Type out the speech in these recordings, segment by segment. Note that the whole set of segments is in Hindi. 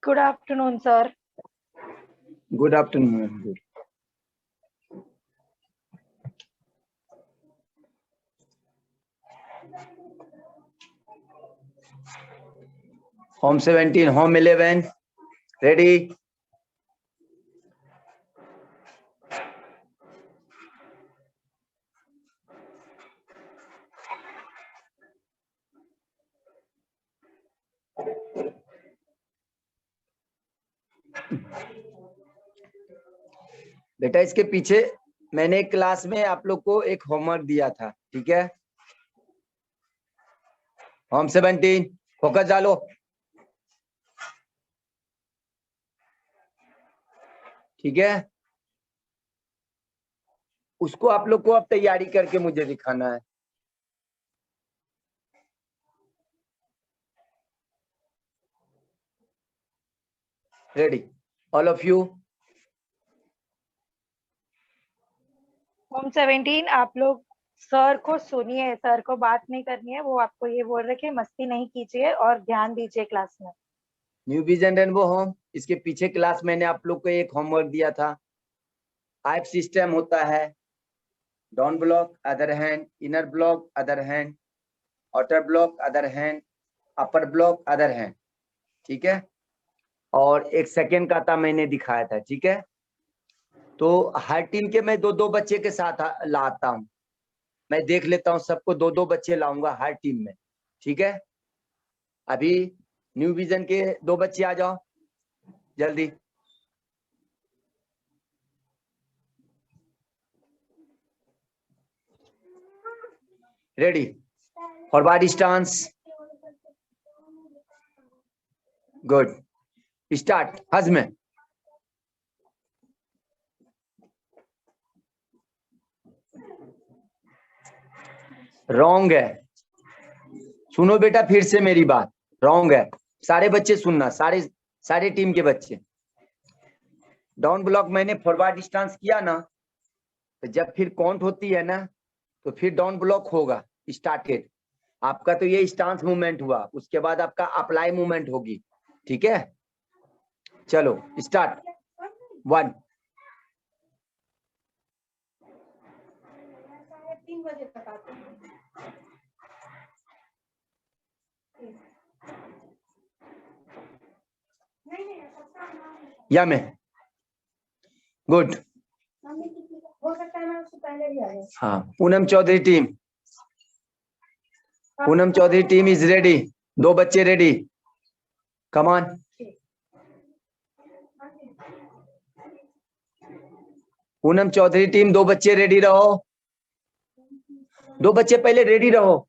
Good afternoon, sir. Good afternoon. Good. Home 17, home 11. Ready? बेटा इसके पीछे मैंने क्लास में आप लोग को एक होमवर्क दिया था, ठीक है? होम 17 फोकस डालो। ठीक है, उसको आप लोग को अब तैयारी करके मुझे दिखाना है। Ready all of you? Home 17 आप लोग सर को सुनिए, सर को बात नहीं करनी है। वो आपको ये बोल रहे कि मस्ती नहीं कीजिए और ध्यान दीजिए क्लास में। न्यू विजन रेनबो होम, इसके पीछे क्लास मैंने आप लोग को एक होमवर्क दिया था। पाइप सिस्टम होता है, down block other hand, inner block other hand, outer block other hand, upper block other hand, ठीक है? और एक सेकेंड का था मैंने दिखाया था, ठीक है? तो हर टीम के मैं दो दो बच्चे के साथ लाता हूँ। मैं देख लेता हूँ, सबको दो दो बच्चे लाऊंगा हर टीम में, ठीक है? अभी न्यू विजन के दो बच्चे आ जाओ जल्दी। Ready forward stance, good start. हज़्म रॉन्ग है, सुनो बेटा फिर से मेरी बात, रॉन्ग है। सारे बच्चे सुनना, सारे टीम के बच्चे। डाउन ब्लॉक मैंने फॉरवर्ड स्टांस किया ना, तो जब फिर काउंट होती है ना तो फिर डाउन ब्लॉक होगा स्टार्टेड। आपका तो ये स्टांस मूवमेंट हुआ, उसके बाद आपका अप्लाई मूवमेंट होगी, ठीक है? चलो स्टार्ट। 1 3 बजे तक आते हैं। या में गुड। हो सकता है मैं उससे पहले भी आ जाऊं। हाँ, Poonam Chaudhary team, Poonam Chaudhary team is ready. दो बच्चे ready, come on. Poonam Chaudhary team दो बच्चे रेडी रहो, दो बच्चे पहले रेडी रहो।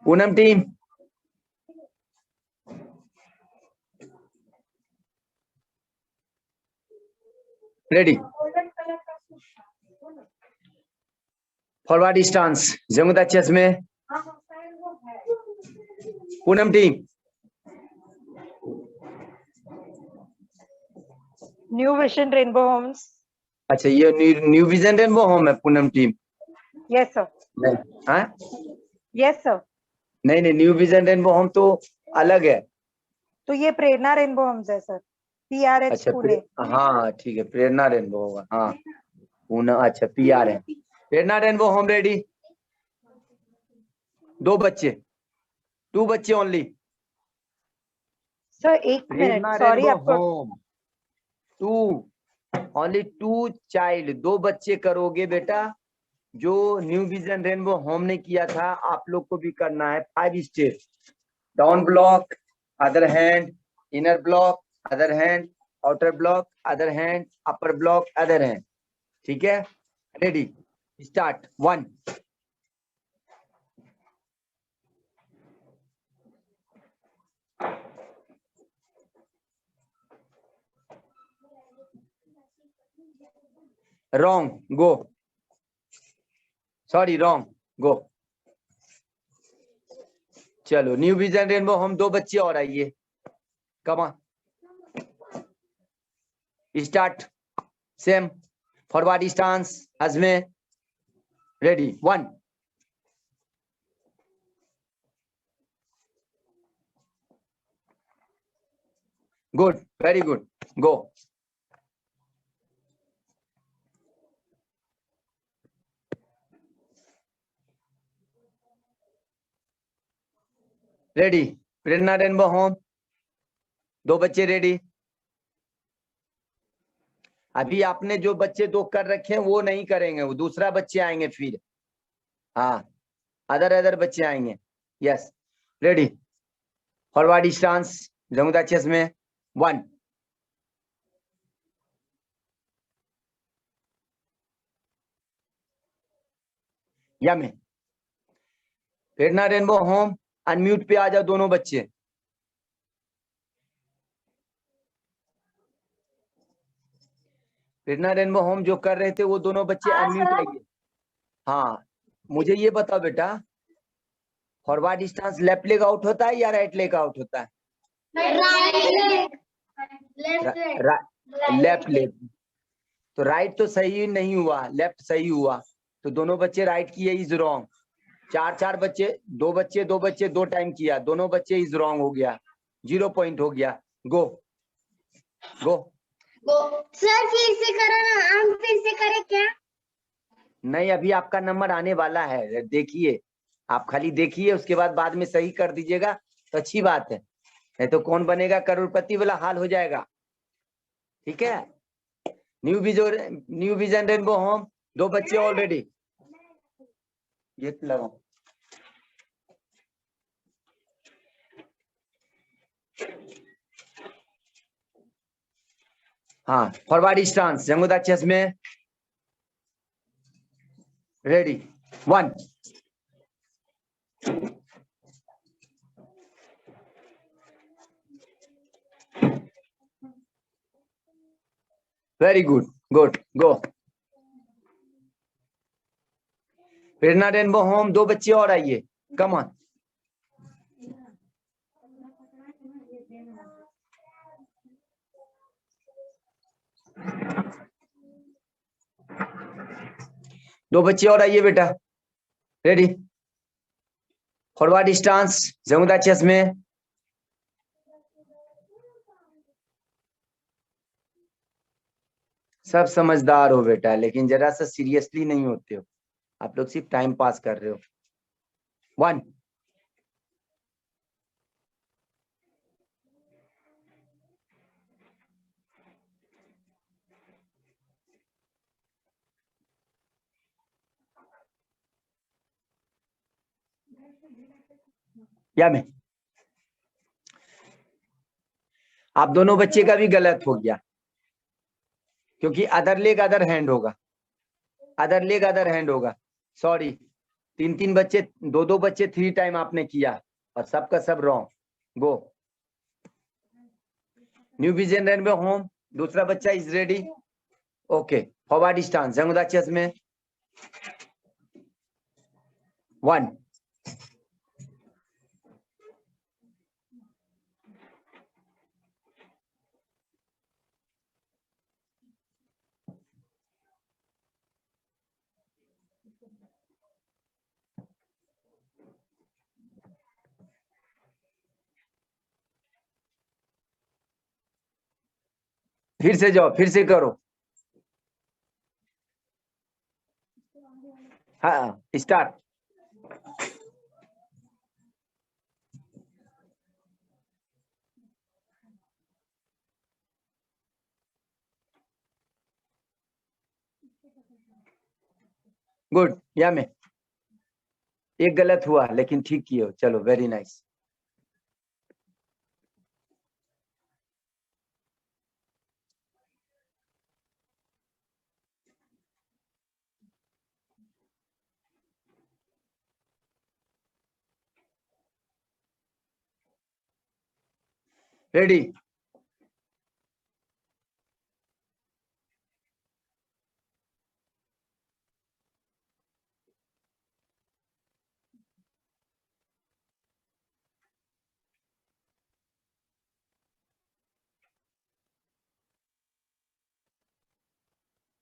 Poonam team ready, forward stance, जमुदा चेस में। Poonam team new vision rainbow homes. अच्छा, ये न्यू विजन रेनबो होम है पूनम टीम? Yes sir. नहीं, हाँ यस सर। नहीं, न्यू विजन रेनबो होम तो अलग है। तो ये प्रेरणा रेनबो होम्स है सर, PRH अच्छा पुणे। हाँ ठीक है, प्रेरणा रेनबो होगा। हाँ पूना, अच्छा PR है। Prerna rainbow home ready. दो बच्चे, 2 बच्चे ओनली। सर एक मिनट, प्रेरणा सॉरी रेनबो आपको। होम 2 ओनली 2 चाइल्ड, 2 बच्चे करोगे बेटा। जो न्यू विजन रेनबो होम ने किया था आप लोग को भी करना है। 5 step, down block other hand, inner block other hand, outer block other hand, upper block other hand, ठीक है? Ready start. 1 wrong, go, sorry wrong, go. चलो न्यू विजन रेनबो हम 2 बच्चे और आइए, come on start. Same forward stance, हज़्म ready 1 good very good go ready Prerna rainbow home 2 बच्चे रेडी अभी आपने जो बच्चे 2 कर रखे हैं वो नहीं करेंगे वो दूसरा बच्चे आएंगे फिर हाँ अदर बच्चे आएंगे यस रेडी फॉरवर्ड स्टांस जमुदा चेस में 1 या में प्रेरणा रेनबो होम अनम्यूट पे आ जाओ दोनों बच्चे प्रेरणा रेनबो होम जो कर रहे थे वो दोनों बच्चे अनम्यूट आइए हाँ मुझे ये बताओ बेटा forward stance left leg out होता है या राइट लेग आउट होता है लेफ्ट लेग तो राइट तो सही नहीं हुआ लेफ्ट सही हुआ तो दोनों बच्चे राइट किए इज रॉन्ग 4 बच्चे 2 टाइम किया दोनों बच्चे इज रॉन्ग हो गया 0 पॉइंट हो गया गो गो सर फिर से करो ना हम फिर से करें क्या नहीं अभी आपका नंबर आने वाला है देखिए आप खाली देखिए उसके बाद में सही कर दीजिएगा तो अच्छी बात है नहीं तो कौन बनेगा करोड़पति वाला हाल हो जाएगा ठीक है न्यू विजन रेनबो होम 2 बच्चे ऑलरेडी ये लगाओ हाँ फॉरवर्ड स्टांस जंगुदा चेस में ready 1 very good good go Prerna rainbow home 2 बच्चे और आइए कम ऑन दो बच्चे और आइए बेटा रेडी फॉरवर्ड स्टांस जमुदा चेस में सब समझदार हो बेटा लेकिन जरा सा सीरियसली नहीं होते हो आप लोग सिर्फ टाइम पास कर रहे हो 1 या में आप दोनों बच्चे का भी गलत हो गया क्योंकि अदर लेग अदर हैंड होगा अदर लेग अदर हैंड होगा सॉरी 3 बच्चे 2 बच्चे 3 टाइम आपने किया और सबका सब wrong go new vision rainbow home दूसरा बच्चा is ready okay forward stance जंगुदा चेस में 1 फिर से जाओ फिर से करो हाँ स्टार्ट गुड या में एक गलत हुआ लेकिन ठीक किए हो चलो वेरी नाइस रेडी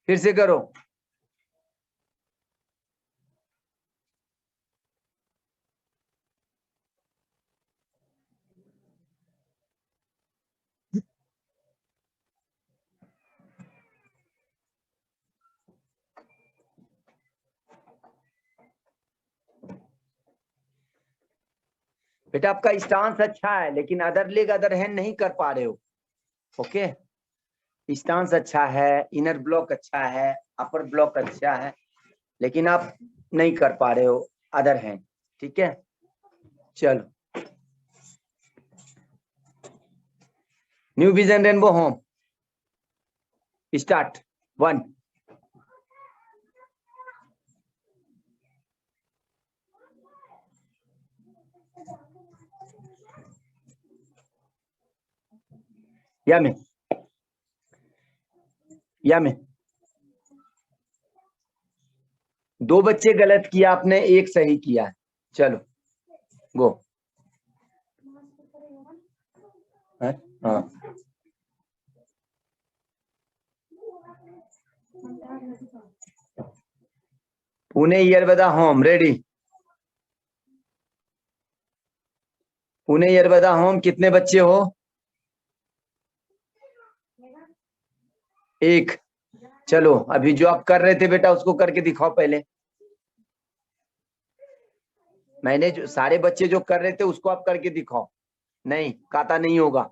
फिर से करो बेटा आपका स्टांस अच्छा है लेकिन अदर लेग अदर हैंड नहीं कर पा रहे हो। ओके, स्टांस अच्छा है, इनर ब्लॉक अच्छा है, अपर ब्लॉक अच्छा है, लेकिन आप नहीं कर पा रहे हो अदर हैंड। ठीक है, चलो new vision rainbow home start 1। या में 2 बच्चे गलत किया आपने, 1 सही किया है। चलो गो। हाँ Pune Yerawada home ready. Pune Yerawada home कितने बच्चे हो? 1। चलो अभी जो आप कर रहे थे बेटा उसको करके दिखाओ पहले। मैंने जो सारे बच्चे जो कर रहे थे उसको आप करके दिखाओ। नहीं, काता नहीं होगा।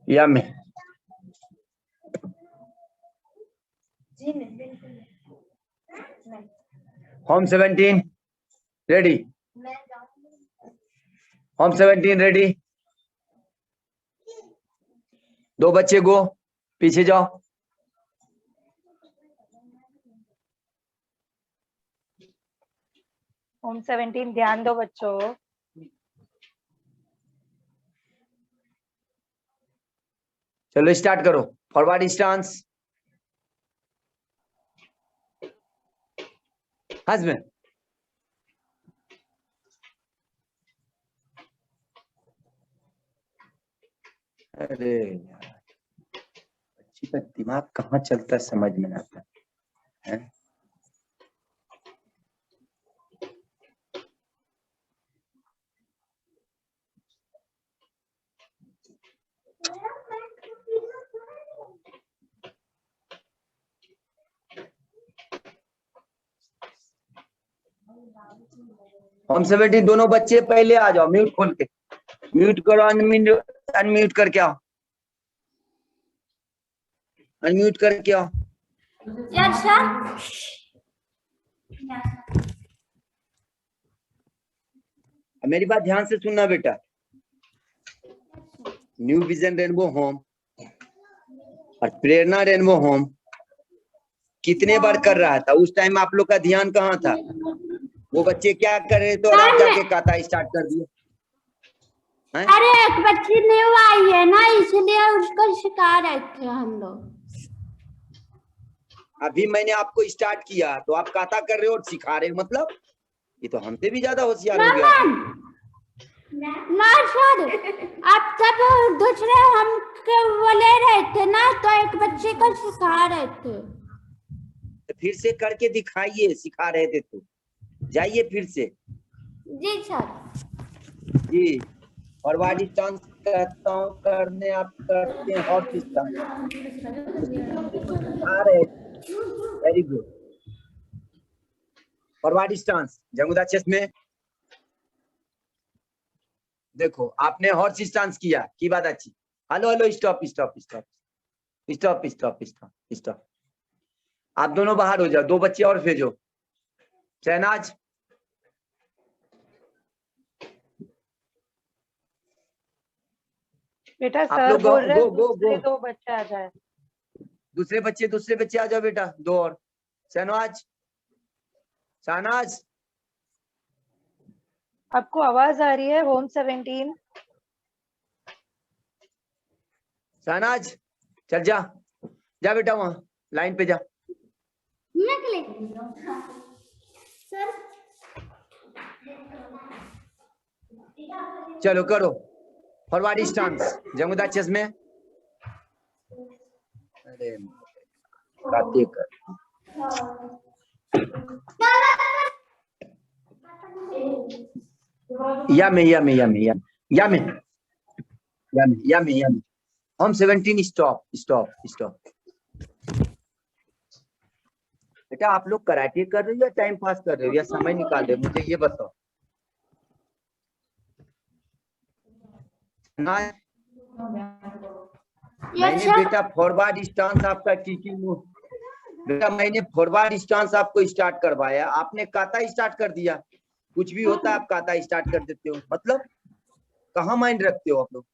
या में होम 17 रेडी। Home 17 ready. 2 बच्चे गो, पीछे जाओ। होम 17 ध्यान दो बच्चों। चलो स्टार्ट करो। Forward stance husband. अरे यार, बच्ची का दिमाग कहाँ चलता है समझ में नहीं आता है। होम 17 दोनों बच्चे पहले आ जाओ, म्यूट खोल के। म्यूट करो, अनम्यूट करके आओ। अनम्यूट करके आओ। Yes sir. मेरी बात ध्यान से सुनना बेटा। न्यू विजन रेनबो होम और प्रेरणा रेनबो होम कितने बार कर रहा था? उस टाइम आप लोग का ध्यान कहाँ था? वो बच्चे क्या कर रहे थे और आप जाके काता स्टार्ट कर दिए। अरे एक बच्ची न्यू आई है ना, इसलिए उसको सिखा रहे थे हम लोग। अभी मैंने आपको स्टार्ट किया तो आप काता कर रहे हो और सिखा रहे हो, मतलब ये तो हमसे भी ज्यादा होशियार हो गया। ना सर, आप सब दूसरे हम बोले रहे थे ना, तो एक बच्चे को सिखा रहे थे। तो फिर से करके दिखाइए, सिखा रहे थे तो जाइए फिर से। जी सर। जी, फॉरवर्ड स्टांस कहता हूँ करने, आप करते हैं हॉट स्टांस। आ रहे, वेरी गुड। फॉरवर्ड स्टांस जंगुदा चेस्ट में देखो, आपने हॉर्स स्टांस किया की बात अच्छी। Hello hello, stop stop stop stop stop stop stop. आप दोनों बाहर हो जाओ, 2 बच्चे और भेजो। शहनाज बेटा आप सर लोग बोल रहे गो हैं गो दूसरे गो। 2 बच्चे आ जाए। दूसरे बच्चे आ जाओ बेटा, 2 और। शहनाज, शहनाज आपको आवाज आ रही है? होम 17 शहनाज चल जा, जा बेटा वहां लाइन पे जा। सर चलो करो फॉरवर्ड स्टांस जंगुदा चेस्ट में। अरे बातें कर। Yummy. Home 17 stop. बेटा आप लोग कराटे कर रहे हो या टाइम पास कर रहे हो या समय निकाल रहे हो, मुझे ये बताओ ना। मैंने बेटा फॉरवर्ड स्टांस आपका टीचिंग बेटा मैंने फॉरवर्ड स्टांस आपको स्टार्ट करवाया, आपने काता स्टार्ट कर दिया। कुछ भी होता है आप काता स्टार्ट कर देते हो, मतलब कहाँ माइंड रखते हो आप लोग?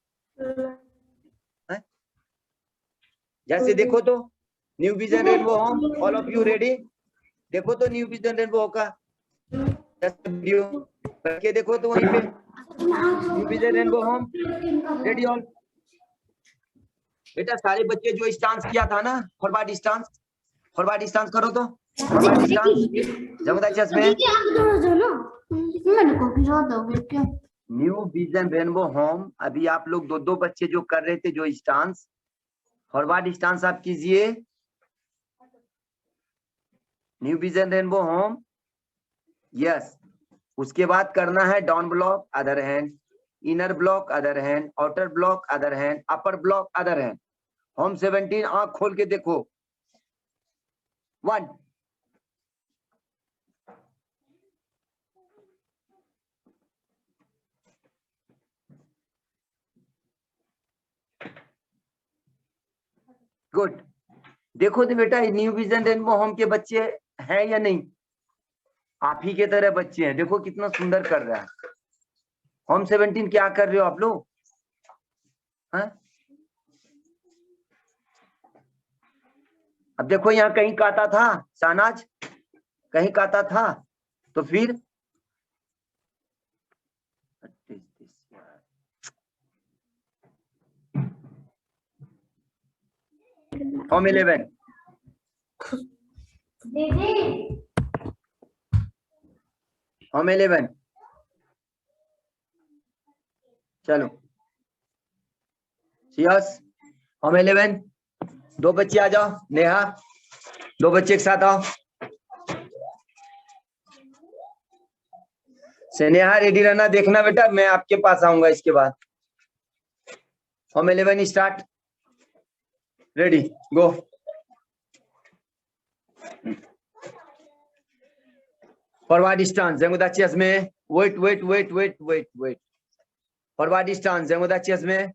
जैसे देखो तो new vision rainbow home, all of you ready? देखो तो न्यू विजन रेनबो का वीडियो करके देखो तो वहीं पे new vision rainbow home ready all. बेटा सारे बच्चे जो स्टांस किया था ना, फॉरवर्ड स्टांस करो तो फॉरवर्ड स्टांस जमदा चश्मे न्यू विजन रेनबो होम। अभी आप लोग दो बच्चे जो कर रहे थे जो स्टांस, फॉरवर्ड स्टांस आप कीजिए new vision rainbow home. Yes, उसके बाद करना है down block other hand, inner block other hand, outer block other hand, upper block other hand. Home 17 आंख खोल के देखो। 1 गुड। देखो तो बेटा न्यू विजन रेनबो होम के बच्चे हैं या नहीं? आप ही के तरह बच्चे हैं, देखो कितना सुंदर कर रहा है। होम 17 क्या कर रहे हो आप लोग? अब देखो यहाँ कहीं काता था शाहनाज, कहीं काता था तो फिर होम 11 होम 11 चलो यस होम 11 दो बच्चे आ जाओ। नेहा दो बच्चे एक साथ आओ। नेहा रेडी रहना, देखना बेटा मैं आपके पास आऊंगा इसके बाद। Home 11 start, ready go. Forward stance जंगुदा चेस में, वेट। फॉरवर्ड स्टांस जंगुदा चेस में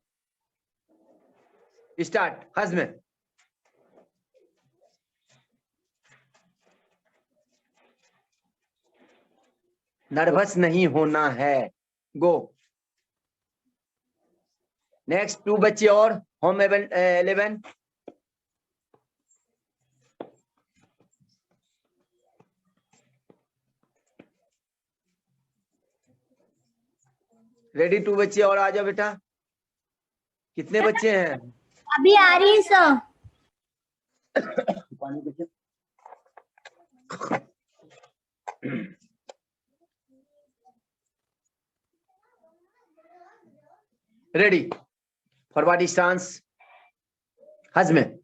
स्टार्ट। हज में नर्वस नहीं होना है, गो। नेक्स्ट 2 बच्चे और होम 11 रेडी। 2 बच्चे और आ जाओ बेटा। कितने बच्चे हैं? अभी आ रही है सर। पानी देखिए। रेडी फॉरवर्ड स्टांस हज में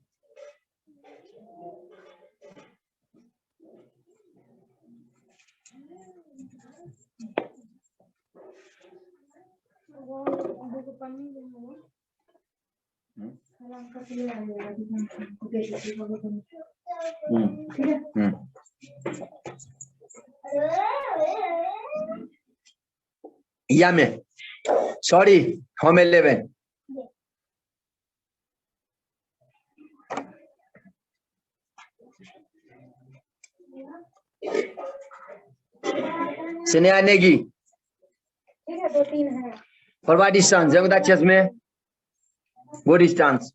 या में sorry home 11 Sneha Negi forward stance जंगदा चेस में गुड स्टांस।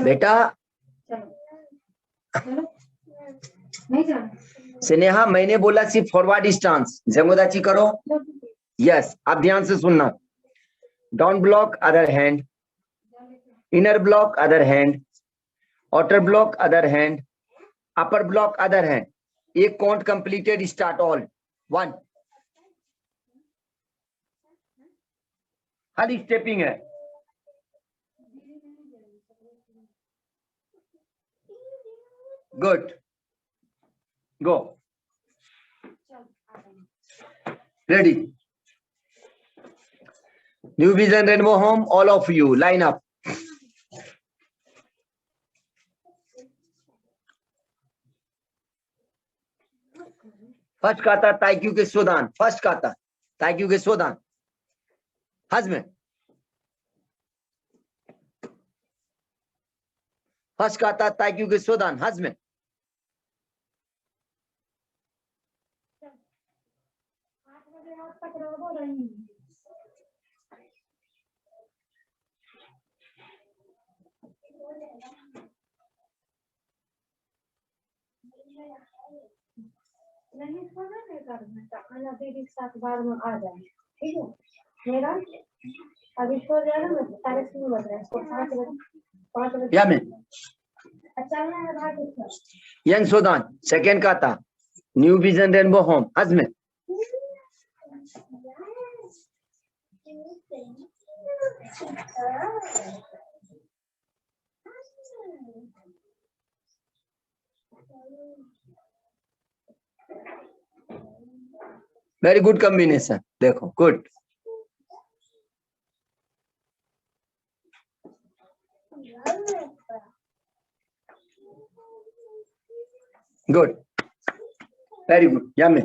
बेटा स्नेहा मैंने बोला सिर्फ फॉरवर्ड स्टांस जंगोदाची करो। यस आप ध्यान से सुनना। Down block other hand, inner block other hand, outer block other hand, upper block other hand. एक काउंट कंप्लीटेड, स्टार्ट ऑल 1। हर स्टेपिंग है। Good. Go. Ready. New Vision Rainbow Home, all of you, line up. First kata Taikyu ke Sudan. First kata Taikyu ke Sudan. Husband. First kata Taikyu ke Sudan. Husband. नहीं छोड़ना नहीं करना खाना दीदी के साथ बाद में आ जाए ठीक है मेरा अभी सो जाएगा मैं 3:30 बज रहा है इसको 5 बजे या में चलना है भाई Yan Sudan. Second kata New Vision Rainbow Home. Husband. Very good combination. देखो good. Good. Very good. Yummy.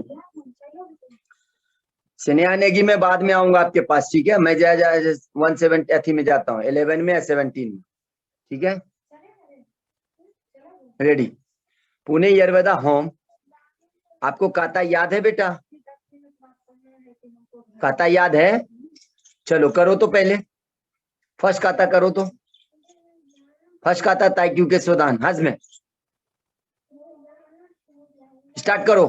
सिनेहा Negi में बाद में आऊंगा आपके पास, ठीक है? मैं 170 में जाता हूँ, 11 में या 17 में, ठीक है? रेडी. पुणे यरवदा होम. आपको काता याद है बेटा? काता याद है? चलो करो तो पहले फर्स्ट काता करो तो. फर्स्ट काता ताइक्यू के सुदान. हज में स्टार्ट करो.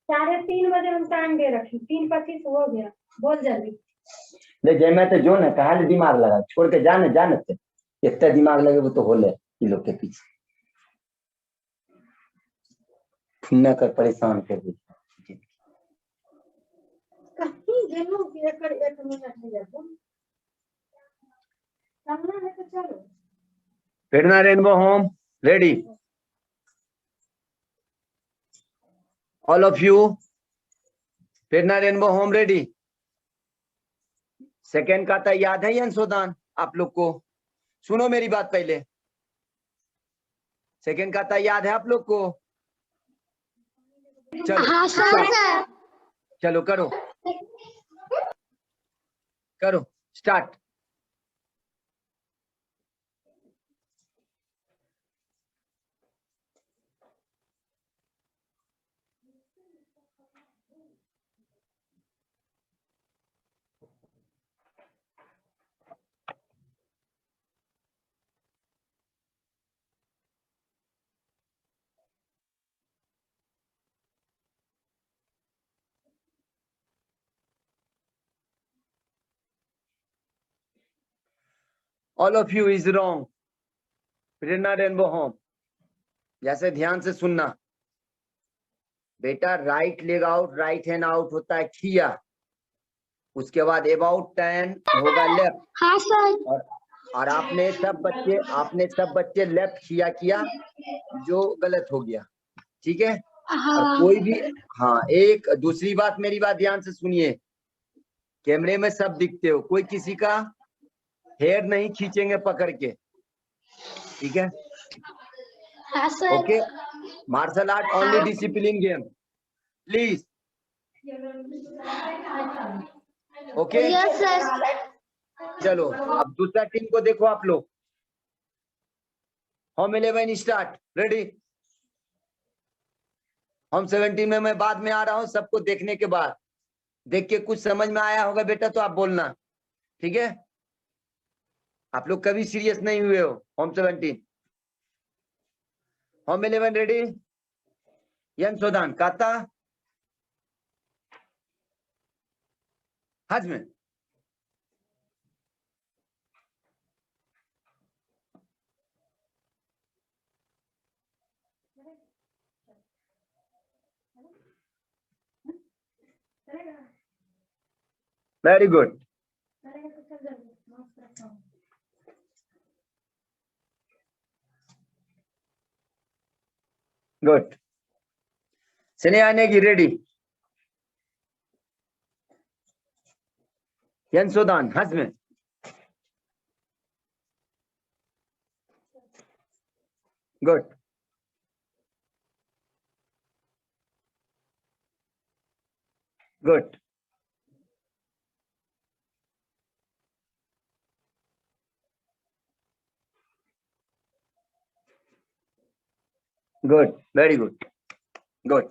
साढ़े 3 बजे हम टाइम दे रखे 3:25 हो गया. बहुत जल्दी देख मैं तो जो ना कहा दिमाग लगा छोड़ के जाने जानते इतना दिमाग लगे वो तो हो ले ये लोग के पीछे न कर परेशान कर दी. कहीं गेलो कर 1 मिनट हो जाता सामने है तो चलो. फिरना rainbow home. Ready all of you. फिरना रेनबो होम रेडी. सेकेंड काता याद है यंसोदान आप लोग को? सुनो मेरी बात पहले. सेकेंड काता याद है आप लोग को? चलो हाँ सर. चलो करो करो start. All of you is wrong. Prerna rainbow home. जैसे ध्यान से सुनना बेटा. Right leg out, right hand out होता है खिया. उसके बाद अबाउट 10 होगा लेफ्ट. हाँ सर. और आपने सब बच्चे लेफ्ट खिया किया जो गलत हो गया, ठीक है? और कोई भी हाँ. एक दूसरी बात, मेरी बात ध्यान से सुनिए. कैमरे में सब दिखते हो, कोई किसी का हेयर नहीं खींचेंगे पकड़ के, ठीक है? हाँ sir. Okay. Martial art only discipline game please. Okay yes sir. चलो अब दूसरा टीम को देखो आप लोग. Home 11 start. रेडी. होम 17 में मैं बाद में आ रहा हूं. सबको देखने के बाद देख के कुछ समझ में आया होगा बेटा तो आप बोलना, ठीक है? आप लोग कभी सीरियस नहीं हुए हो. Home 17 home 11 ready. यन सोदान काता हज में. Very good. Good. Sneha Negi ready. यंसोदान husband. Good. Good. Good, very good, good.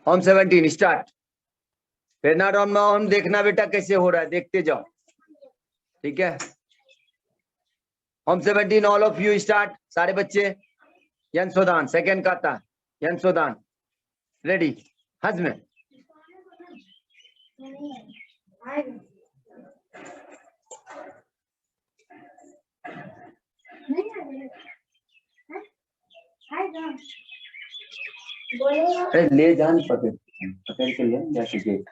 Home 17 start. फिर ना हम देखना बेटा कैसे हो रहा है, देखते जाओ, ठीक है। Home 17 all of you start, सारे बच्चे। यंसोदान सेकंड काता, यंसोदान रेडी। हस्बैंड। अरे ले जान पकड़ पकड़ के ले जाके देख।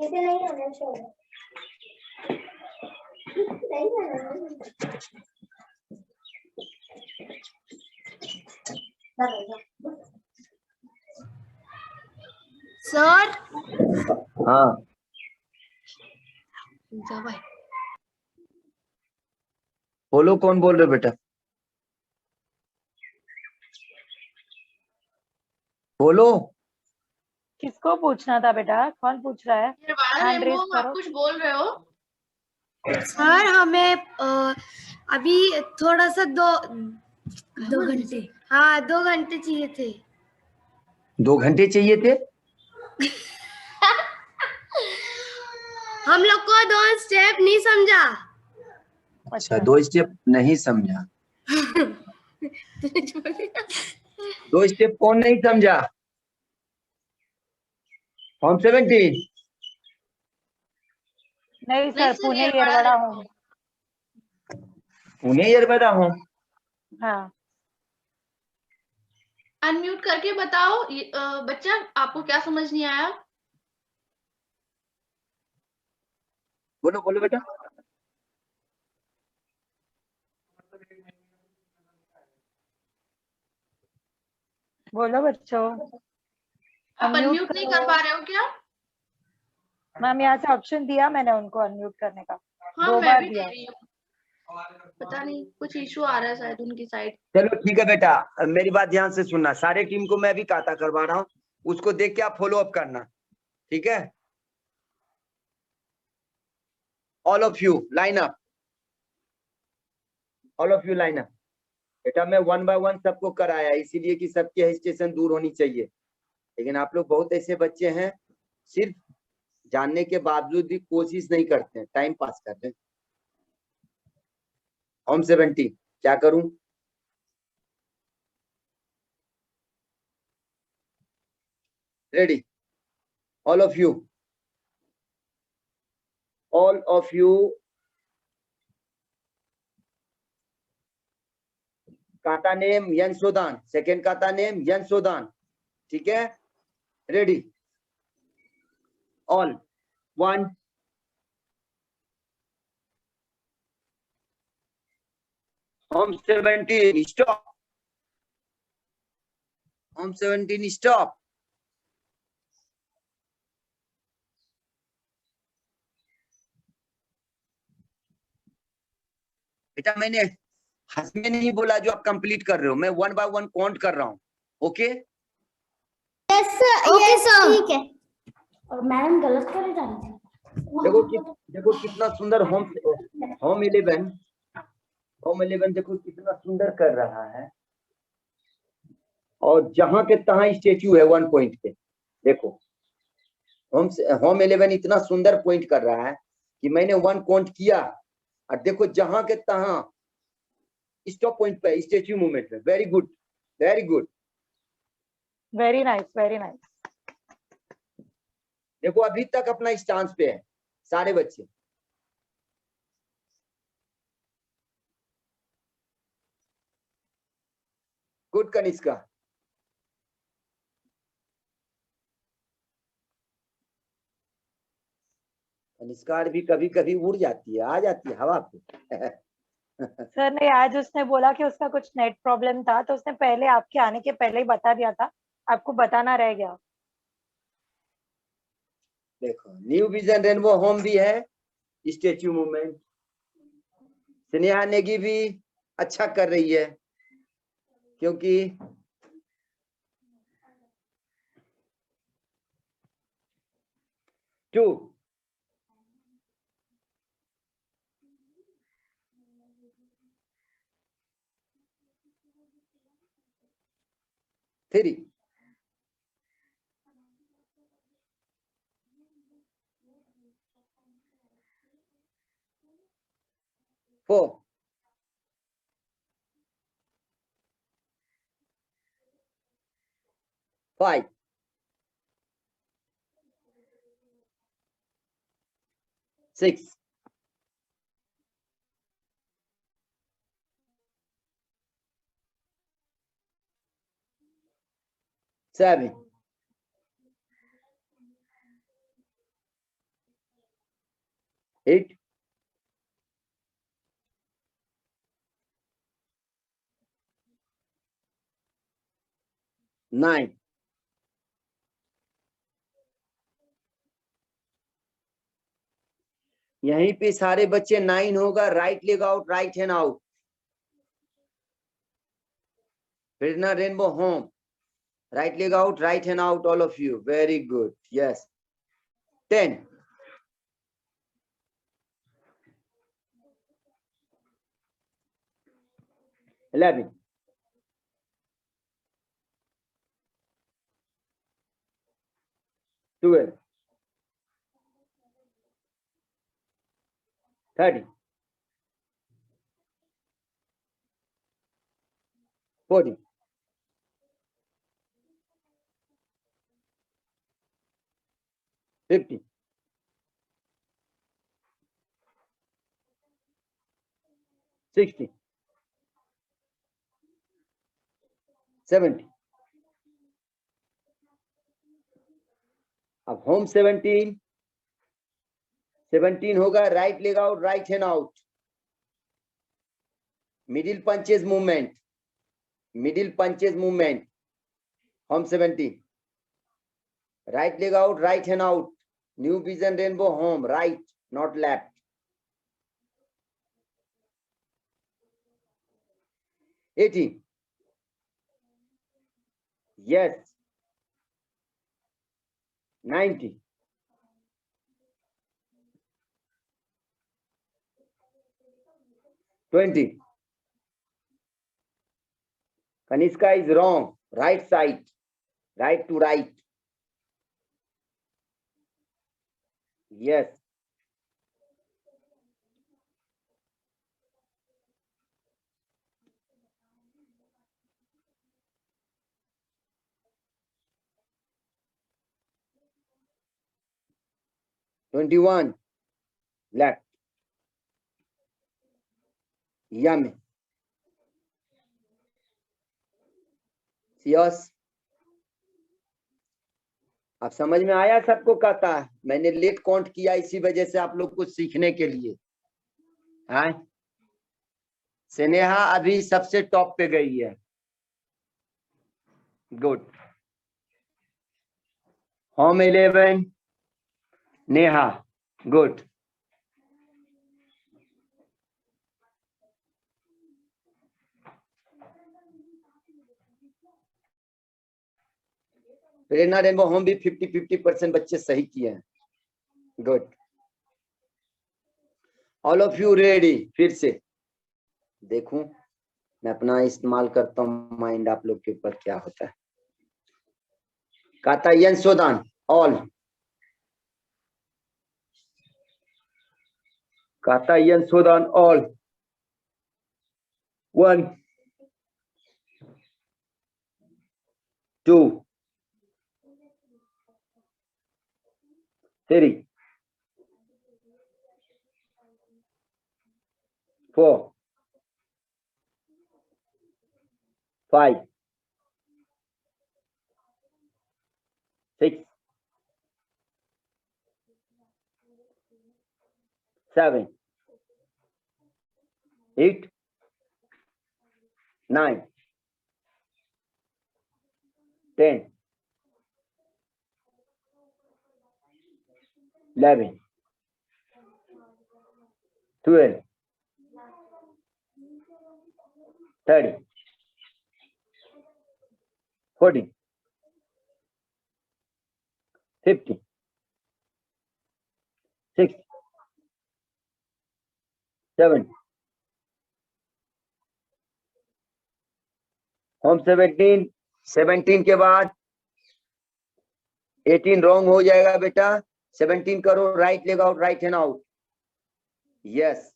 ऐसे नहीं होना चाहिए। नहीं होना। सर। हाँ बोलो, कौन बोल रहे हो बेटा? बोलो। किसको पूछना था बेटा? कौन पूछ रहा है? हैंड रेज आप करो। कुछ बोल रहे हो? सर हमें अभी थोड़ा सा 2 घंटे, हाँ 2 घंटे चाहिए थे। 2 घंटे चाहिए थे? हम लोग को 2 स्टेप नहीं समझा। अच्छा 2 स्टेप नहीं समझा। 2 स्टेप कौन नहीं समझा? होम 17 नहीं सर, सर, पुणे येरवडा येरवडा हूँ। पुणे येरवडा हूँ। हाँ अनम्यूट करके बताओ बच्चा, आपको क्या समझ नहीं आया? बोलो बोलो बेटा। बोलो बच्चों। आप अनम्यूट नहीं कर पा रहे हो क्या? मैम यहाँ से ऑप्शन दिया मैंने उनको अनम्यूट करने का। हाँ 2 मैं बार भी दिया। दे रही हूँ, पता नहीं कुछ इशू आ रहा है शायद उनकी साइड। चलो ठीक है बेटा, मेरी बात ध्यान से सुनना। सारे टीम को मैं भी काता करवा रहा हूँ, उसको देख के आप फॉलो अप करना, ठीक है। All of you line up, all of you line up. बेटा मैं 1 बाय 1 सबको कराया, इसीलिए कि सबकी हेजिटेशन दूर होनी चाहिए। लेकिन आप लोग बहुत ऐसे बच्चे हैं, सिर्फ जानने के बावजूद भी कोशिश नहीं करते हैं, टाइम पास करते हैं। होम 17 क्या करूं? Ready all of you, all of you. काता नेम यंसोदान, सेकेंड काता नेम यंसोदान, ठीक है। Ready all 1 home 17 stop, home 17 stop. बेटा मैंने हंस में नहीं बोला जो आप कंप्लीट कर रहे हो, मैं 1 बाय 1 काउंट कर रहा हूँ, ओके। ओके सर, ठीक है। और मैडम गलत करे जा रही थी। देखो कितना सुंदर होम 11 देखो कितना सुंदर कर रहा है। और जहां के तहां स्टेच्यू है 1 पॉइंट पे। देखो होम 11 इतना सुंदर पॉइंट कर रहा है कि मैंने 1 काउंट किया, और देखो जहां के तहां स्टॉप पॉइंट पे स्टेच्यू मूवमेंट में। Very good, very good, very nice, very nice. देखो अभी तक अपना स्टांस पे है सारे बच्चे। गुड कनिष्का, कनिष्कार भी कभी कभी उड़ जाती है, आ जाती है हवा पे। सर नहीं, आज उसने बोला कि उसका कुछ नेट प्रॉब्लम था, तो उसने पहले आपके आने के पहले ही बता दिया था, आपको बताना रह गया। देखो न्यू विजन रेनबो होम भी है, स्टेच्यू मूवमेंट। स्नेहा नेगी भी अच्छा कर रही है, क्योंकि two three four five six seven eight nine. यहीं पे सारे बच्चे 9 होगा, right leg out, right hand out. Prerna rainbow home, right leg out, right hand out, all of you, very good, yes. 10 11 12 13 14 15 16 17। अब होम 17 होगा, right leg out, right hand out, middle punches movement, middle punches movement, home 17, right leg out, right hand out, new vision rainbow home, right not left. 18 yes, 90 20 Kanishka is wrong, right side, right to right, yes, 21 left, yummy, yes। अब समझ में आया सबको? कहता है मैंने लेट काउंट किया इसी वजह से, आप लोग कुछ सीखने के लिए। हाँ, स्नेहा अभी सबसे टॉप पे गई है, good. Home 11 Neha, good. Prerna rainbow home भी 50-50% बच्चे सही किए हैं, good. All of you ready? फिर से देखूं, मैं अपना इस्तेमाल करता हूं माइंड, आप लोग के ऊपर क्या होता है। काता यंशोदान ऑल, काता यंशोदान ऑल, 1 2 3 4 5 6 7, 8, 9, 10, 11, 12, 13, 14, 15, 16, 17. होम 17 के बाद 18 रॉन्ग हो जाएगा बेटा। 17 करो, right leg out, right hand out. Yes,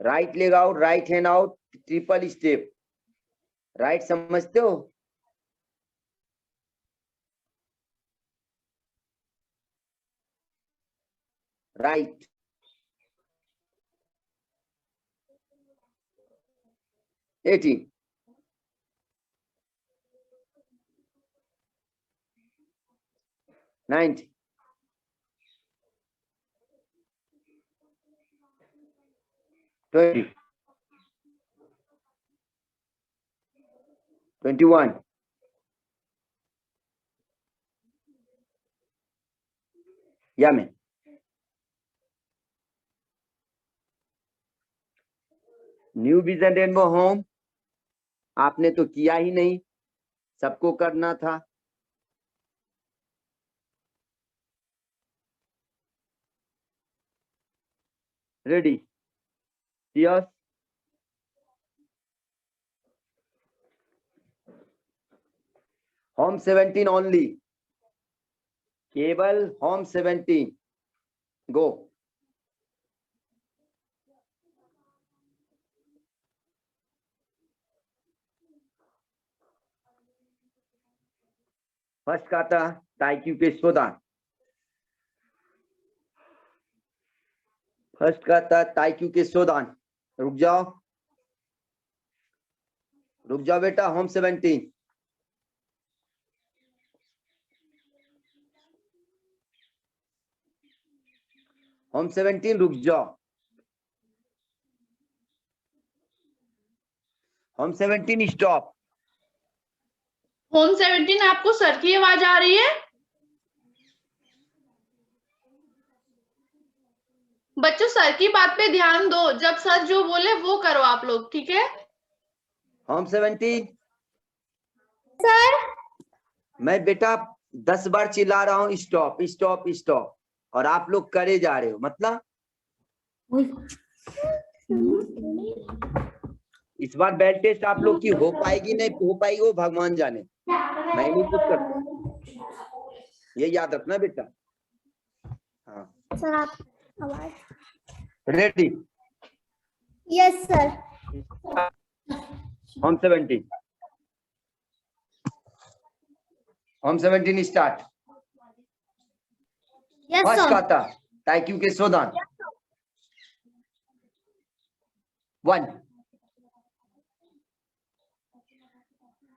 right leg out, right hand out, triple step. Right समझते हो? राइट, एटीन, 19, 20, 21, यामी, न्यू विजन रेनबो होम आपने तो किया ही नहीं, सबको करना था। रेडी? यस, होम 17 ओनली, केवल होम 17। गो। फर्स्ट का था ताइक्यू के सोदान। फर्स्ट का था ताइक्यू के सोदान। रुक जाओ, रुक जाओ बेटा। होम 17, होम 17 रुक जाओ। Home 17 stop. होम 17 आपको सर की आवाज आ रही है? बच्चों सर की बात पे ध्यान दो, जब सर जो बोले वो करो आप लोग, ठीक है? होम 17 सर मैं बेटा 10 बार चिल्ला रहा हूँ स्टॉप स्टॉप स्टॉप, और आप लोग करे जा रहे हो। मतलब इस बार बैड टेस्ट आप लोग की हो पाएगी नहीं हो पाएगी वो भगवान जाने, मैं नहीं कुछ कर सकता, ये याद रखना बेटा। हाँ, सर आप आवाज। Ready? Yes sir. Home 17, home 17 start. Yes first sir. का था ताइक्यू के Sodan. 1,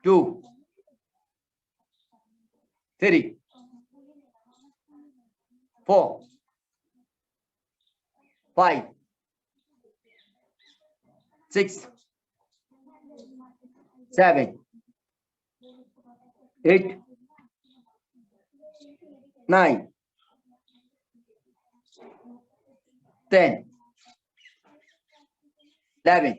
2, 3, 4, 5, 6, 7, 8, 9, 10, 11.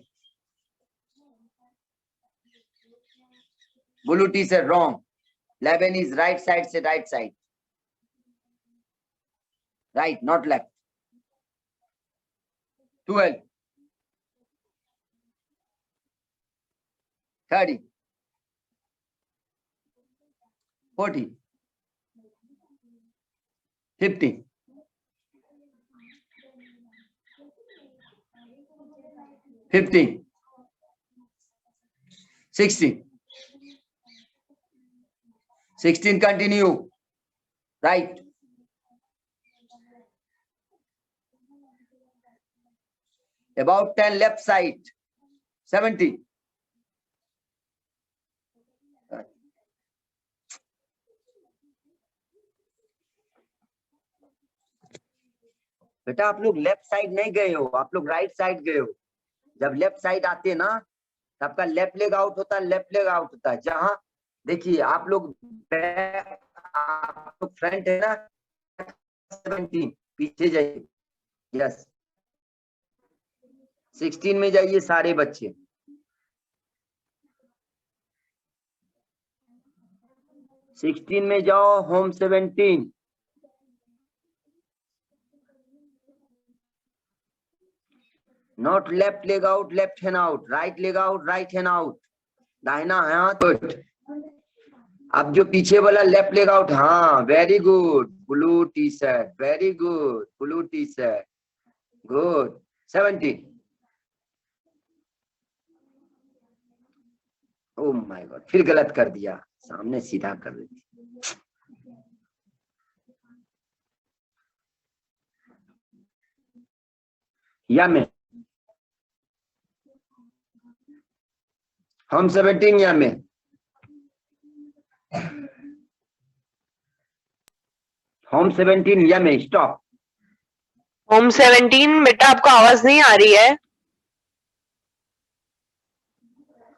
Blue T said wrong. 11 is right side, say right side. Right, not left. 12, 13, 14, 15, 16, 16 continue. Right. About 10 left side. 17. बेटा आप लोग लेफ्ट साइड नहीं गए हो, आप लोग राइट साइड गए हो। जब लेफ्ट साइड आते ना तो आपका लेफ्ट लेग आउट होता है, लेफ्ट लेग आउट होता है। जहां देखिए आप लोग फ्रंट है ना 17, पीछे जाइए। यस 16 में जाइए सारे बच्चे। 16 में जाओ, home 17। Not left leg out, left hand out, right leg out, right hand out, दाहिना हाथ। अब जो पीछे वाला लेफ्ट लेग आउट, हाँ very good, blue T shirt, very good, blue T shirt, good. 17। Oh my God, फिर गलत कर दिया, सामने सीधा कर देती। या में हम 17 या में होम 17 या में स्टॉप। होम 17 बेटा आपको आवाज नहीं आ रही है?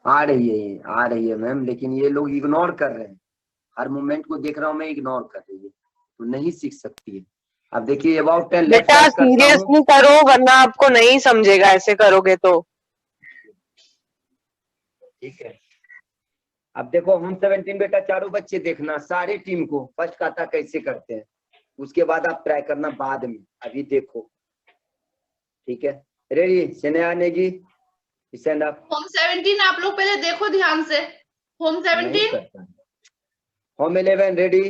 आ रही है मैम, लेकिन ये लोग इग्नोर कर रहे हैं। हर मूवमेंट को देख रहा हूं मैं, इग्नोर कर रही है, तो नहीं सीख सकती है। अब देखिए अबाउट 10 लेफ्ट बेटा साइड करता हूं। सीरियसली करो वरना आपको नहीं समझेगा ऐसे करोगे तो। ठीक है, अब देखो होम 17 बेटा चारों बच्चे देखना, सारे टीम को फर्स्ट काता कैसे करते हैं, उसके बाद आप ट्राई करना बाद में, अभी देखो। ठीक है, ready? Sneha Negi stand up. Home 17 आप लोग पहले देखो ध्यान से। Home 17 home 11 ready?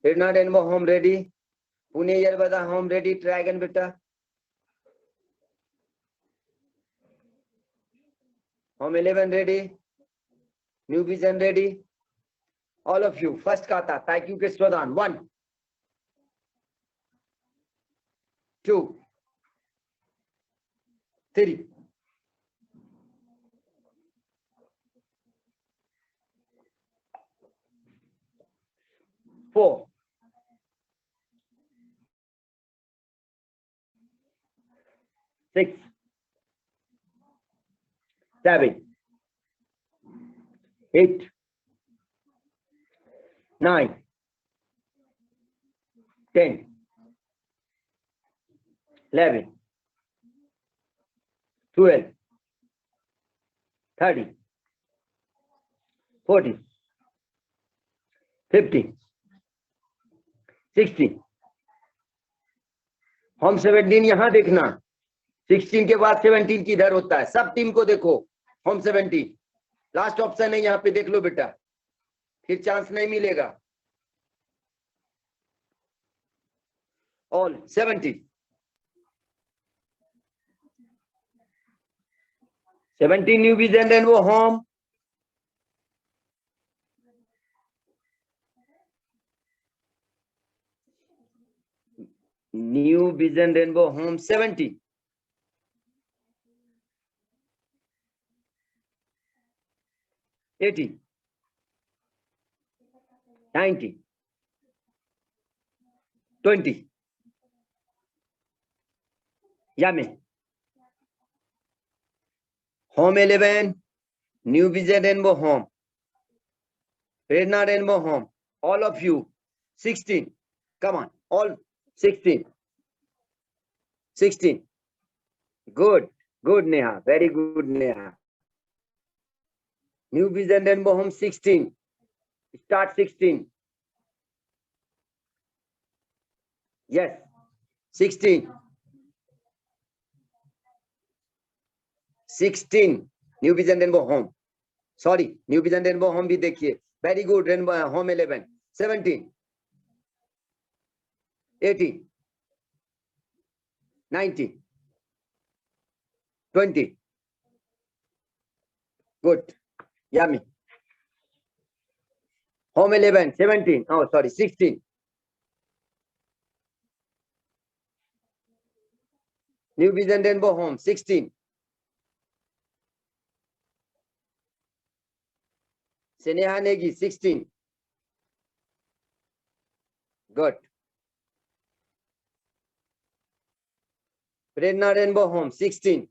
Hirna rainbow home ready? Pune Yerawada home ready? Try again बेटा। Home 11 ready? New vision ready? All of you first काता ताइक्यू के स्वदान। 1 2 3 4 6 7 8 9 10 11 12 13 14 15 16। होम 17 यहां देखना, 16 के बाद 17 किधर होता है, सब टीम को देखो। होम 17 लास्ट ऑप्शन है, यहाँ पे देख लो बेटा, फिर चांस नहीं मिलेगा। All 17 new vision rainbow home. New vision rainbow home 70 80 90 20 या में home 11 new vision rainbow home, Prerna rainbow home, all of you 16, come on, all 16 good, good Neha, very good Neha. New vision rainbow home 16, start 16, yes 16 new vision rainbow home, sorry new vision rainbow home भी देखिए, very good. Rainbow home 11 17 18 19 20 good, yummy. Home 11 17, oh sorry 16 New Vision Rainbow Home 16 Sneha Negi 16 good. प्रेरणा रेनबो होम 16,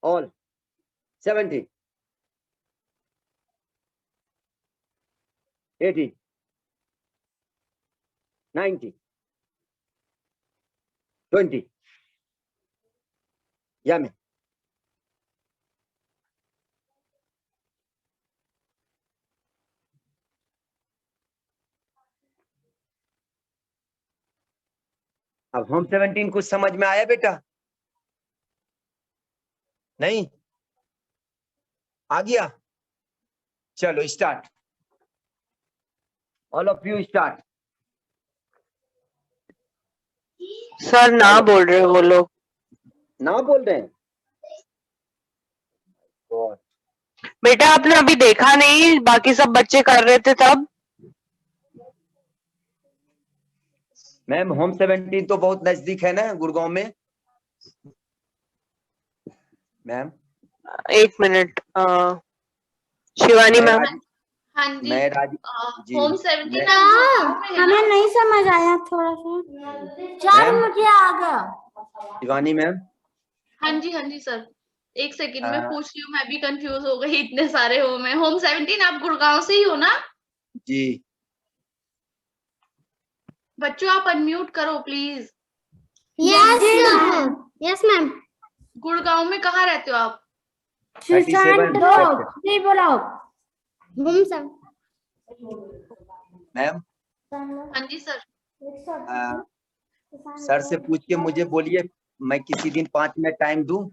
ऑल 17, 18, 19, 20, Yummy. अब होम 17 कुछ समझ में आया बेटा? नहीं आ गया? चलो start, all of you start. Sir ना बोल रहे वो लोग। ना बोल रहे हैं? बेटा आपने अभी देखा नहीं, बाकी सब बच्चे कर रहे थे तब। मैम होम 17 तो बहुत नजदीक है ना गुड़गांव में मैम। 1 minute, Shivani ma'am. हाँ जी, मैं जी होम 17 हमें नहीं समझ आया थोड़ा सा। चार मैम। मुझे आ गया। शिवानी मैम। हाँ जी सर, एक सेकंड में हाँ। पूछ रही हूँ, मैं भी कंफ्यूज हो गई, इतने सारे होम है। होम 17 आप गुड़गांव से ही हो ना? जी। बच्चों आप अनम्यूट करो प्लीज। Yes ma'am. गुड़गांव में कहाँ रहते हो आप? 37 बोलो। हम सब मैम। हाँ जी सर। सर से पूछ के मुझे बोलिए, मैं किसी दिन 5 मिनट टाइम दूं?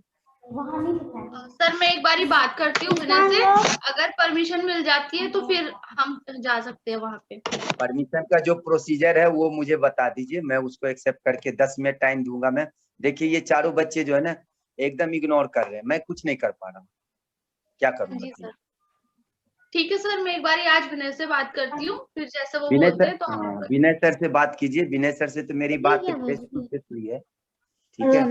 सर मैं एक बारी बात करती हूँ विनय से, अगर परमिशन मिल जाती है तो फिर हम जा सकते हैं वहाँ पे। परमिशन का जो प्रोसीजर है वो मुझे बता दीजिए, मैं उसको एक्सेप्ट करके 10 मिनट टाइम दूंगा। मैं देखिए ये चारों बच्चे जो है ना एकदम इग्नोर कर रहे हैं, मैं कुछ नहीं कर पा रहा हूँ, क्या करूँ? जी सर, ठीक है सर, मैं एक बारी आज विनय से बात करती हूँ, फिर जैसे वो विनय बोलते सर, हैं तो हम विनय सर से बात कीजिए। विनय सर से तो मेरी बात फेस टू फेस हुई है, ठीक है?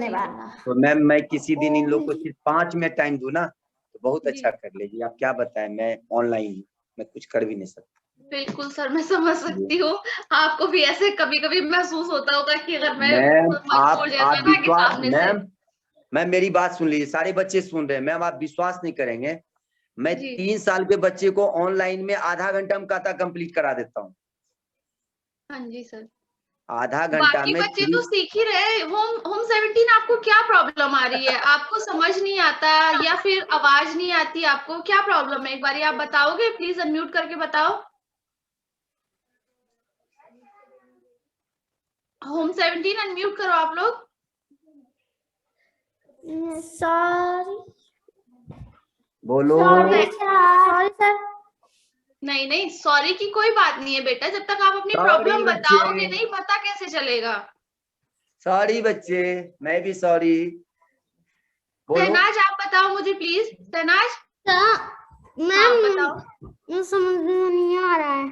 तो मैम मैं किसी दिन इन लोग को सिर्फ 5 मिनट टाइम दूं ना तो बहुत अच्छा कर लेगी। आप क्या बताएं, मैं ऑनलाइन हूँ, मैं कुछ कर भी नहीं सकता। बिल्कुल सर, मैं समझ सकती हूँ। आपको भी ऐसे कभी कभी महसूस होता होगा कि अगर मैं मैम मजबूर जैसा आप ना कि विश्वास, सामने से। मैम मेरी बात सुन लीजिए, सारे बच्चे सुन रहे हैं। मैम आप विश्वास नहीं करेंगे, मैं जी। 3 साल के बच्चे को ऑनलाइन में आधा घंटा में खाता कंप्लीट करा देता हूँ। हाँ जी सर, आधा घंटा बाकी में बच्चे तो सीख ही रहे। होम 17 आपको क्या प्रॉब्लम आ रही है? आपको समझ नहीं आता या फिर आवाज नहीं आती? आपको क्या प्रॉब्लम है? एक बारी आप बताओगे प्लीज, अनम्यूट करके बताओ। होम 17 अनम्यूट करो आप लोग। सॉरी बोलो। Sorry sir. नहीं सॉरी की कोई बात नहीं है बेटा, जब तक आप अपनी Sorry प्रॉब्लम बच्चे। बताओगे नहीं पता कैसे चलेगा। सॉरी बच्चे, मैं भी सॉरी। बोलो। शहनाज आप बताओ मुझे प्लीज। शहनाज मैम बताओ। समझ में नहीं आ रहा है।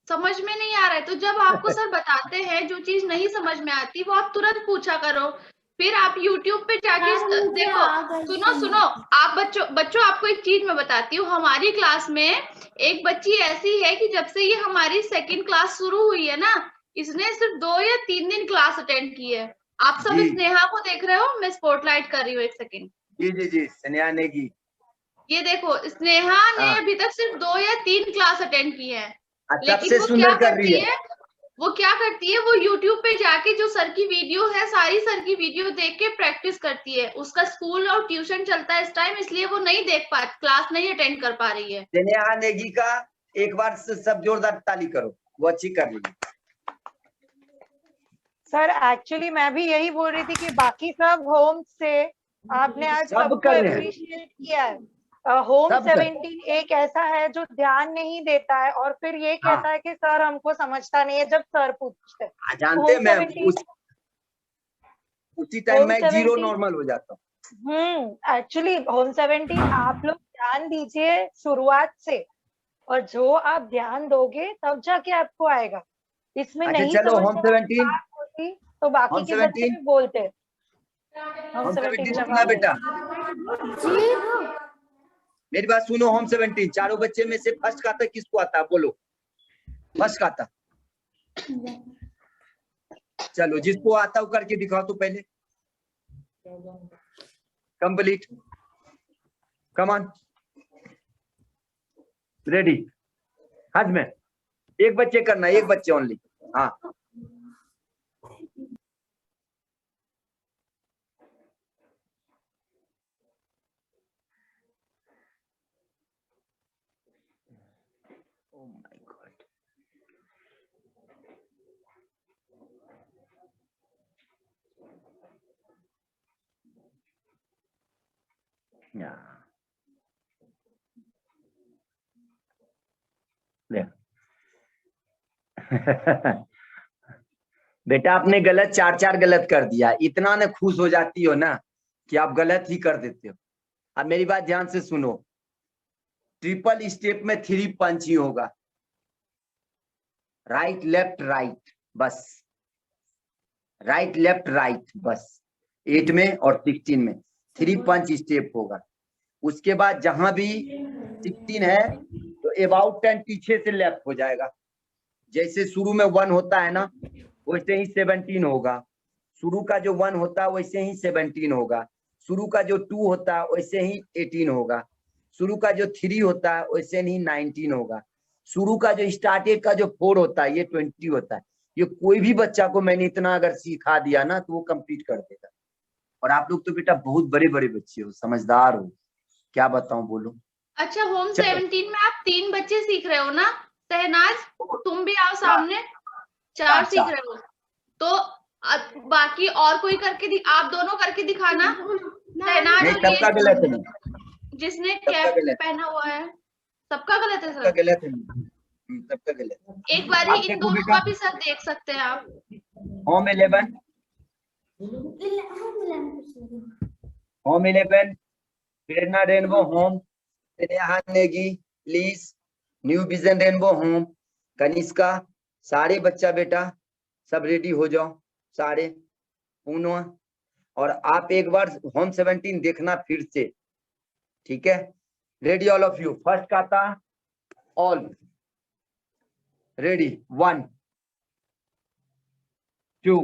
समझ में नहीं आ रहा है तो जब आपको सर बताते हैं जो चीज नहीं समझ में आती वो आप तुरंत पूछा करो। फिर आप YouTube पे जाके देखो। सुनो आप बच्चों आपको एक चीज मैं बताती हूँ। हमारी क्लास में एक बच्ची ऐसी है कि जब से ये हमारी सेकंड क्लास शुरू हुई है ना, इसने सिर्फ 2 या 3 दिन क्लास अटेंड की है। आप सब जी। स्नेहा को देख रहे हो, मैं स्पॉटलाइट कर रही हूँ, एक सेकंड। जी स्नेहा नेगी। ये देखो, स्नेहा ने हाँ। अभी तक सिर्फ 2 या 3 क्लास अटेंड की है। लेकिन सबसे वो क्या सुंदर कर रही करती है। है, वो YouTube पे जाके जो सर की वीडियो है, सारी सर की वीडियो देख के प्रैक्टिस करती है। उसका स्कूल और ट्यूशन चलता है इस टाइम, इसलिए वो नहीं देख पा, क्लास नहीं अटेंड कर पा रही है। स्नेहा नेगी का एक बार सब जोरदार ताली करो, वो अच्छी कर रही है। सर एक्चुअली मैं भी यही बोल रही थी कि बाकी सब होम से आपने आज सब सबको कर रहे हैं। अप्रिशिएट किया है। होम सब कर। 17 एक ऐसा है जो ध्यान नहीं देता है और फिर ये हाँ। कहता है कि सर हमको समझता नहीं है जब सर पूछते हैं। जानते हैं होम मैम, 17 उसी टाइम होम मैं 0 17 नॉर्मल हो जाता हूँ। एक्चुअली होम 17 आप लोग ध्यान दीजिए शुरुआत से, और जो आप ध्यान दोगे तब जाके आपको आएगा। इसमें अच्छा नहीं चलो समझ होम में 17, बात होती तो बाकी होम के बच्चे 17, भी बोलते। होम होम 17 17 सुनना जवाब बेटा, मेरी बात सुनो। होम 17 चारों बच्चे में से फर्स्ट खाता किसको आता है? बोलो फर्स्ट खाता। चलो जिसको आता हो करके दिखाओ तो पहले। Complete, come on, ready. हाथ में एक बच्चे करना, एक बच्चे ओनली। हाँ oh my God. Yeah. बेटा आपने गलत चार गलत कर दिया, इतना ने खुश हो जाती हो ना कि आप गलत ही कर देते हो। अब मेरी बात ध्यान से सुनो, ट्रिपल स्टेप में 3 पंच ही होगा, राइट लेफ्ट राइट बस, राइट लेफ्ट राइट बस। 8 में और 16 में 3 पंच स्टेप होगा। उसके बाद जहां भी 16 है तो अबाउट 10 पीछे से लेफ्ट हो जाएगा। जैसे शुरू में 1 होता है ना, वैसे ही 17 होगा। शुरू का जो 1 होता है वैसे ही 17 होगा। शुरू का जो 2 होता है वैसे ही 18 होगा। शुरू का जो 3 होता है वैसे ही 19 होगा। शुरू का जो स्टार्टेड का जो 4 होता है ये 20 होता है। ये कोई भी बच्चा को मैंने इतना अगर सिखा दिया ना तो वो कंप्लीट कर देगा। और आप लोग तो बेटा बहुत बड़े बड़े बच्चे हो, समझदार हो, क्या बताऊं बोलो। अच्छा होम चलो। 17 में आप 3 बच्चे सीख रहे हो ना? शहनाज तुम भी आओ सामने, 4 सीख रहे हो तो बाकी और कोई करके आप दोनों करके दिखाना। शहनाज नहीं, और सबका गलत है, ये जिसने सबका कैप गलत, पहना हुआ है सबका गलत है सबका सर। गलत है, सबका गलत है। एक बारी आप इन देखो दोनों बेटा, का भी सर देख सकते हैं आप। Home 11, home 11, Prerna rainbow home, Sneha Negi, please, new vision rainbow home, Kanishka, सारे बच्चा बेटा सब रेडी हो जाओ, सारे पूनवा। और आप एक बार होम 17 देखना फिर से, ठीक है? Ready all of you, first का था ऑल, रेडी 1 2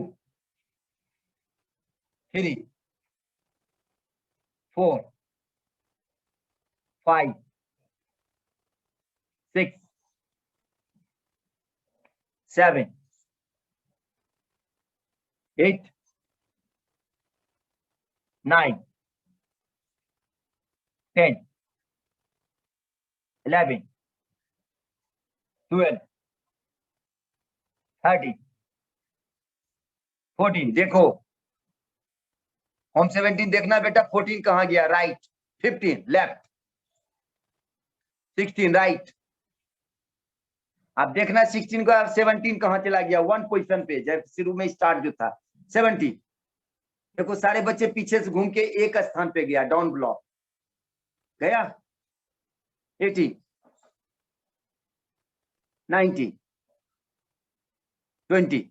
3 4 5 6 7 8 9 10 11 12 13 14। देखो होम 17 देखना बेटा, 14 कहां गया, राइट, 15 लेफ्ट, 16 राइट। अब देखना 16 को, 17 कहां चला गया, 1 पोजीशन पे, जब शुरू में स्टार्ट जो था 17। देखो सारे बच्चे पीछे से घूम के एक स्थान पे गया, डाउन ब्लॉक गया, 18 19 20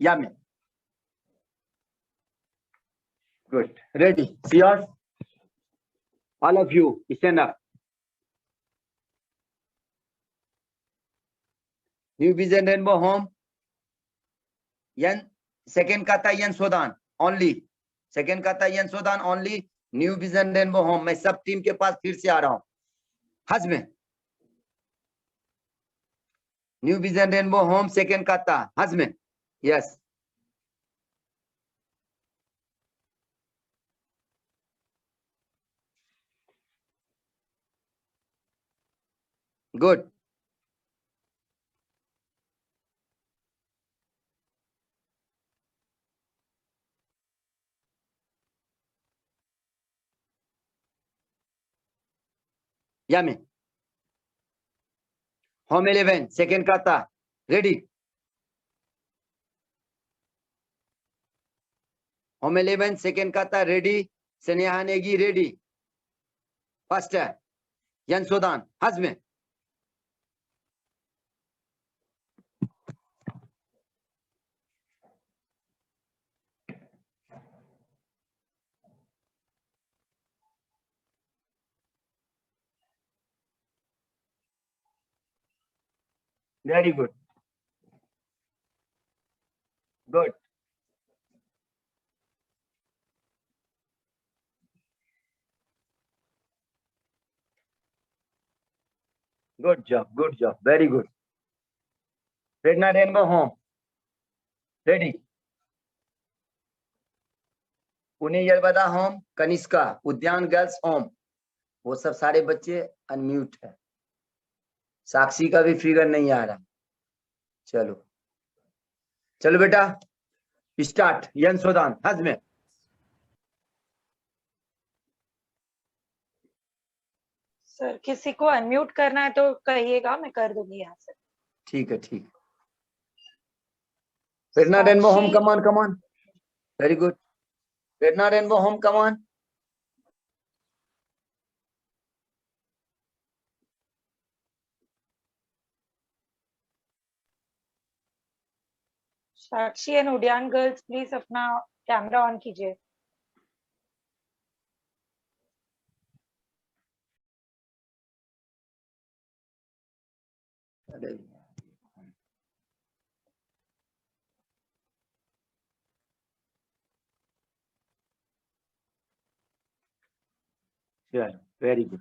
या में। Good, ready, CR all of you stand up. New vision rainbow home, यन सेकेंड का था यन सोदान ओनली, सेकेंड का था यन सोदान only, new vision rainbow home. मैं सब टीम के पास फिर से आ रहा हूं, हज में new vision rainbow home second का था हज में, यस गुड। या में होम 11 सेकेंड का था, रेडी, होम 11 सेकेंड का था, ready, Sneha Negi ready, first है यन सोदान हज में। Very good, good. Good job, very good. Prerna rainbow home, ready. Pune Yerawada home, Kanishka, Udyan girls home, वो सब सारे बच्चे अनम्यूट है। साक्षी का भी फिगर नहीं आ रहा। चलो चलो बेटा स्टार्ट। यंशोदान हज में। सर किसी को अनम्यूट करना है तो कहिएगा, मैं कर दूंगी यहाँ से। ठीक है ठीक है। Prerna rainbow home, come on come on, very good. Prerna rainbow home, come on. Sakshi and Udyan girls please अपना कैमरा ऑन कीजिए। चलो वेरी गुड।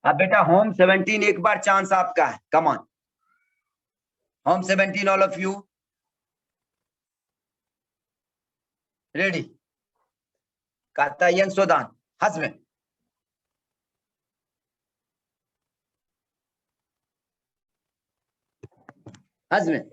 अब बेटा होम 17 एक बार चांस आपका है, come on. Home 17 all of you ready. कहता यंशोदान हज में। हज में।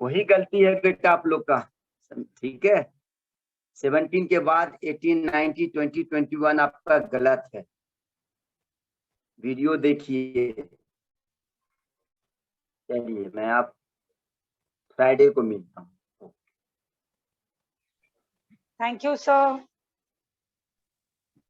वही गलती है बेटा आप लोग का, ठीक है। 17 के बाद 18, 19, 20, 21 आपका गलत है। वीडियो देखिए। चलिए मैं आप फ्राइडे को मिलता हूँ। Thank you sir.